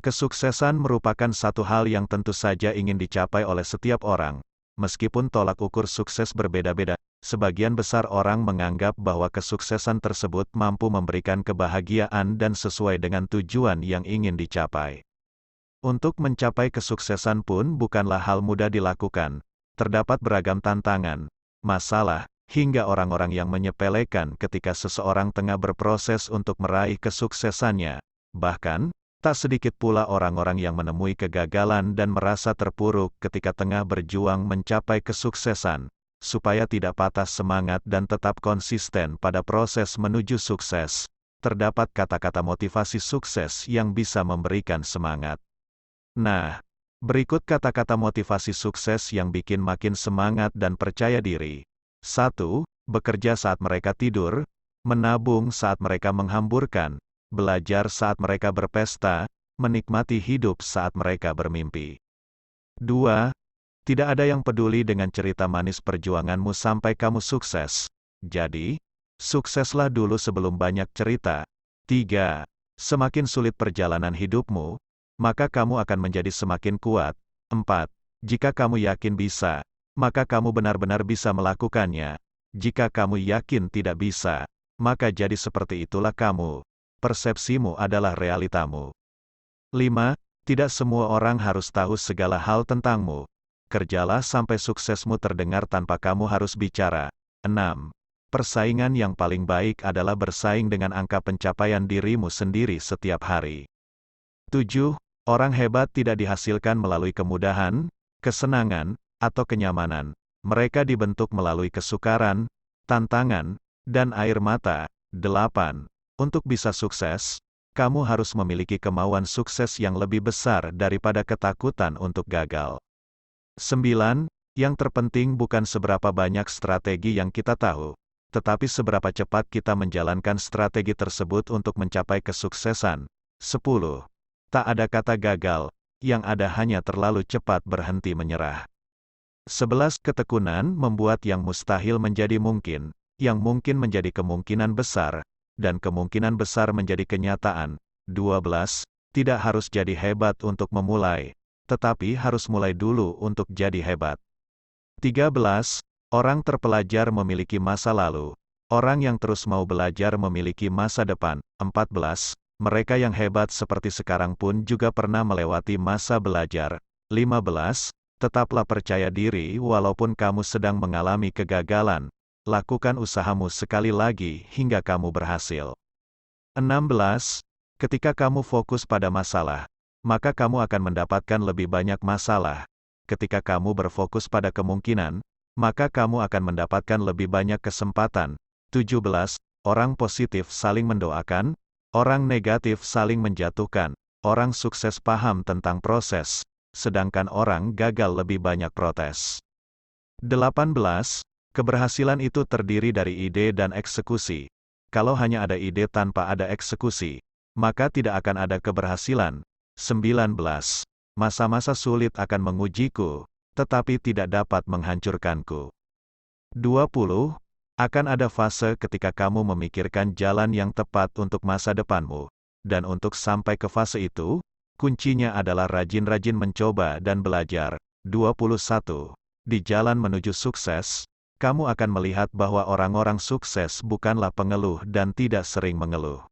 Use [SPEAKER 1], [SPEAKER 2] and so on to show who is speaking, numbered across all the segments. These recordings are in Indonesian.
[SPEAKER 1] Kesuksesan merupakan satu hal yang tentu saja ingin dicapai oleh setiap orang. Meskipun tolak ukur sukses berbeda-beda, sebagian besar orang menganggap bahwa kesuksesan tersebut mampu memberikan kebahagiaan dan sesuai dengan tujuan yang ingin dicapai. Untuk mencapai kesuksesan pun bukanlah hal mudah dilakukan. Terdapat beragam tantangan, masalah, hingga orang-orang yang menyepelekan ketika seseorang tengah berproses untuk meraih kesuksesannya. Bahkan, tak sedikit pula orang-orang yang menemui kegagalan dan merasa terpuruk ketika tengah berjuang mencapai kesuksesan. Supaya tidak patah semangat dan tetap konsisten pada proses menuju sukses, terdapat kata-kata motivasi sukses yang bisa memberikan semangat. Nah, berikut kata-kata motivasi sukses yang bikin makin semangat dan percaya diri. 1. Bekerja saat mereka tidur, menabung saat mereka menghamburkan, belajar saat mereka berpesta, menikmati hidup saat mereka bermimpi. 2. Tidak ada yang peduli dengan cerita manis perjuanganmu sampai kamu sukses. Jadi, sukseslah dulu sebelum banyak cerita. 3. Semakin sulit perjalanan hidupmu, maka kamu akan menjadi semakin kuat. 4. Jika kamu yakin bisa, maka kamu benar-benar bisa melakukannya. Jika kamu yakin tidak bisa, maka jadi seperti itulah kamu. Persepsimu adalah realitamu. 5. Tidak semua orang harus tahu segala hal tentangmu. Kerjalah sampai suksesmu terdengar tanpa kamu harus bicara. 6. Persaingan yang paling baik adalah bersaing dengan angka pencapaian dirimu sendiri setiap hari. 7. Orang hebat tidak dihasilkan melalui kemudahan, kesenangan, atau kenyamanan. Mereka dibentuk melalui kesukaran, tantangan, dan air mata. 8. Untuk bisa sukses, kamu harus memiliki kemauan sukses yang lebih besar daripada ketakutan untuk gagal. 9. Yang terpenting bukan seberapa banyak strategi yang kita tahu, tetapi seberapa cepat kita menjalankan strategi tersebut untuk mencapai kesuksesan. 10. Tak ada kata gagal, yang ada hanya terlalu cepat berhenti menyerah. 11. Ketekunan membuat yang mustahil menjadi mungkin, yang mungkin menjadi kemungkinan besar, dan kemungkinan besar menjadi kenyataan. 12. Tidak harus jadi hebat untuk memulai, tetapi harus mulai dulu untuk jadi hebat. 13. Orang terpelajar memiliki masa lalu. Orang yang terus mau belajar memiliki masa depan. 14. Mereka yang hebat seperti sekarang pun juga pernah melewati masa belajar. 15. Tetaplah percaya diri walaupun kamu sedang mengalami kegagalan. Lakukan usahamu sekali lagi hingga kamu berhasil. 16. Ketika kamu fokus pada masalah, maka kamu akan mendapatkan lebih banyak masalah. Ketika kamu berfokus pada kemungkinan, maka kamu akan mendapatkan lebih banyak kesempatan. 17. Orang positif saling mendoakan, orang negatif saling menjatuhkan. Orang sukses paham tentang proses, sedangkan orang gagal lebih banyak protes. 18. Keberhasilan itu terdiri dari ide dan eksekusi. Kalau hanya ada ide tanpa ada eksekusi, maka tidak akan ada keberhasilan. 19. Masa-masa sulit akan mengujiku, tetapi tidak dapat menghancurkanku. 20. Akan ada fase ketika kamu memikirkan jalan yang tepat untuk masa depanmu. Dan untuk sampai ke fase itu, kuncinya adalah rajin-rajin mencoba dan belajar. 21. Di jalan menuju sukses, kamu akan melihat bahwa orang-orang sukses bukanlah pengeluh dan tidak sering mengeluh.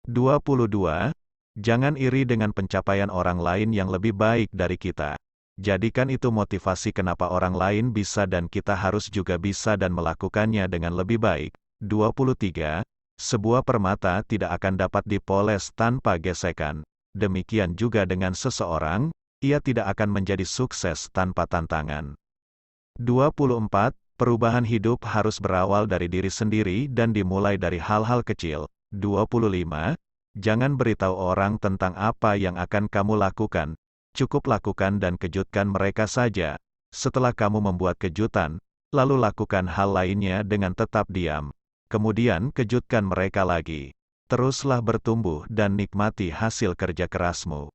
[SPEAKER 1] 22. Jangan iri dengan pencapaian orang lain yang lebih baik dari kita. Jadikan itu motivasi kenapa orang lain bisa dan kita harus juga bisa dan melakukannya dengan lebih baik. 23. Sebuah permata tidak akan dapat dipoles tanpa gesekan. Demikian juga dengan seseorang, ia tidak akan menjadi sukses tanpa tantangan. 24. Perubahan hidup harus berawal dari diri sendiri dan dimulai dari hal-hal kecil. 25. Jangan beritahu orang tentang apa yang akan kamu lakukan. Cukup lakukan dan kejutkan mereka saja. Setelah kamu membuat kejutan, lalu lakukan hal lainnya dengan tetap diam. Kemudian kejutkan mereka lagi. Teruslah bertumbuh dan nikmati hasil kerja kerasmu.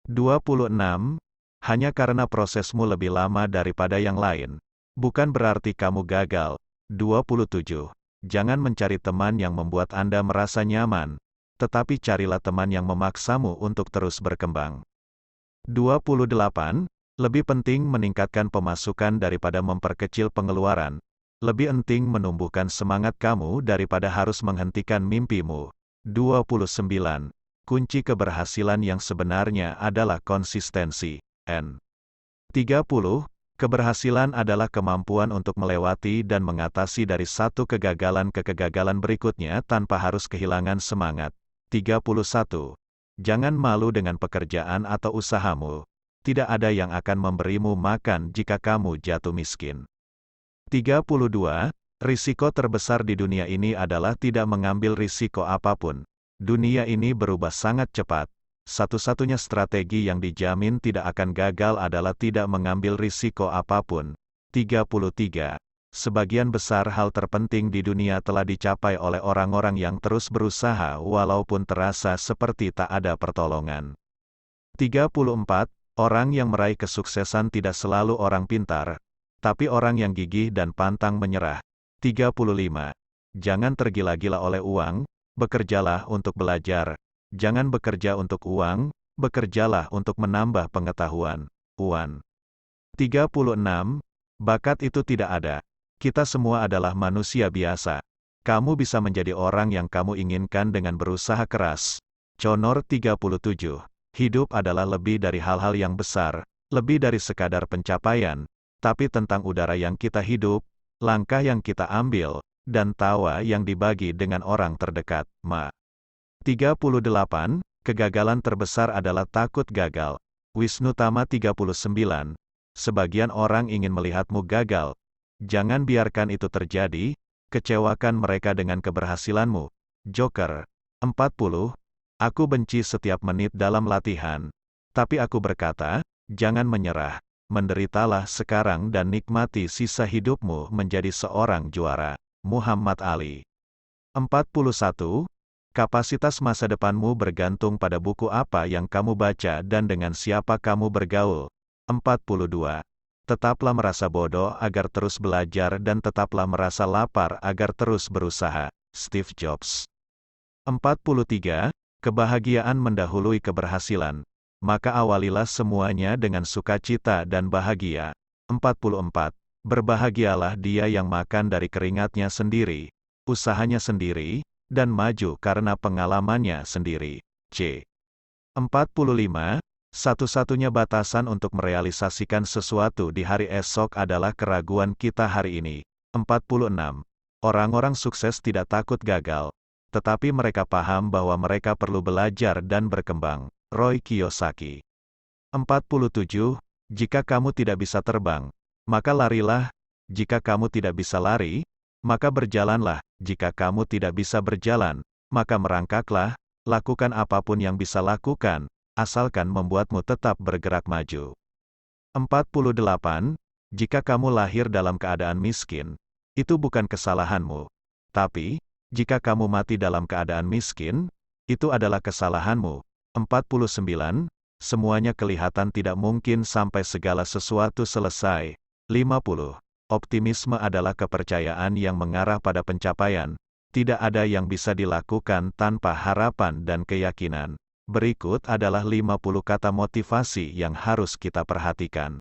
[SPEAKER 1] 26. Hanya karena prosesmu lebih lama daripada yang lain, bukan berarti kamu gagal. 27. Jangan mencari teman yang membuat Anda merasa nyaman, tetapi carilah teman yang memaksamu untuk terus berkembang. 28. Lebih penting meningkatkan pemasukan daripada memperkecil pengeluaran. Lebih penting menumbuhkan semangat kamu daripada harus menghentikan mimpimu. 29. Kunci keberhasilan yang sebenarnya adalah konsistensi. N. 30. Keberhasilan adalah kemampuan untuk melewati dan mengatasi dari satu kegagalan ke kegagalan berikutnya tanpa harus kehilangan semangat. 31. Jangan malu dengan pekerjaan atau usahamu. Tidak ada yang akan memberimu makan jika kamu jatuh miskin. 32. Risiko terbesar di dunia ini adalah tidak mengambil risiko apapun. Dunia ini berubah sangat cepat. Satu-satunya strategi yang dijamin tidak akan gagal adalah tidak mengambil risiko apapun. 33. Sebagian besar hal terpenting di dunia telah dicapai oleh orang-orang yang terus berusaha walaupun terasa seperti tak ada pertolongan. 34. Orang yang meraih kesuksesan tidak selalu orang pintar, tapi orang yang gigih dan pantang menyerah. 35. Jangan tergila-gila oleh uang, bekerjalah untuk belajar. Jangan bekerja untuk uang, bekerjalah untuk menambah pengetahuan. Uan. 36. Bakat itu tidak ada. Kita semua adalah manusia biasa. Kamu bisa menjadi orang yang kamu inginkan dengan berusaha keras. Conor 37. Hidup adalah lebih dari hal-hal yang besar, lebih dari sekadar pencapaian, tapi tentang udara yang kita hidup, langkah yang kita ambil, dan tawa yang dibagi dengan orang terdekat. Ma. 38. Kegagalan terbesar adalah takut gagal. Wisnu Tama 39. Sebagian orang ingin melihatmu gagal. Jangan biarkan itu terjadi, kecewakan mereka dengan keberhasilanmu. Joker 40. Aku benci setiap menit dalam latihan. Tapi aku berkata, jangan menyerah. Menderitalah sekarang dan nikmati sisa hidupmu menjadi seorang juara. Muhammad Ali. 41. Kapasitas masa depanmu bergantung pada buku apa yang kamu baca dan dengan siapa kamu bergaul. 42. Tetaplah merasa bodoh agar terus belajar dan tetaplah merasa lapar agar terus berusaha. Steve Jobs. 43. Kebahagiaan mendahului keberhasilan. Maka awalilah semuanya dengan sukacita dan bahagia. 44. Berbahagialah dia yang makan dari keringatnya sendiri, usahanya sendiri, dan maju karena pengalamannya sendiri. C. 45. Satu-satunya batasan untuk merealisasikan sesuatu di hari esok adalah keraguan kita hari ini. 46. Orang-orang sukses tidak takut gagal, tetapi mereka paham bahwa mereka perlu belajar dan berkembang. Roy Kiyosaki. 47. Jika kamu tidak bisa terbang, maka larilah. Jika kamu tidak bisa lari, maka berjalanlah. Jika kamu tidak bisa berjalan, maka merangkaklah. Lakukan apapun yang bisa lakukan, asalkan membuatmu tetap bergerak maju. 48. Jika kamu lahir dalam keadaan miskin, itu bukan kesalahanmu. Tapi, jika kamu mati dalam keadaan miskin, itu adalah kesalahanmu. 49. Semuanya kelihatan tidak mungkin sampai segala sesuatu selesai. 50. Optimisme adalah kepercayaan yang mengarah pada pencapaian. Tidak ada yang bisa dilakukan tanpa harapan dan keyakinan. Berikut adalah 50 kata motivasi yang harus kita perhatikan.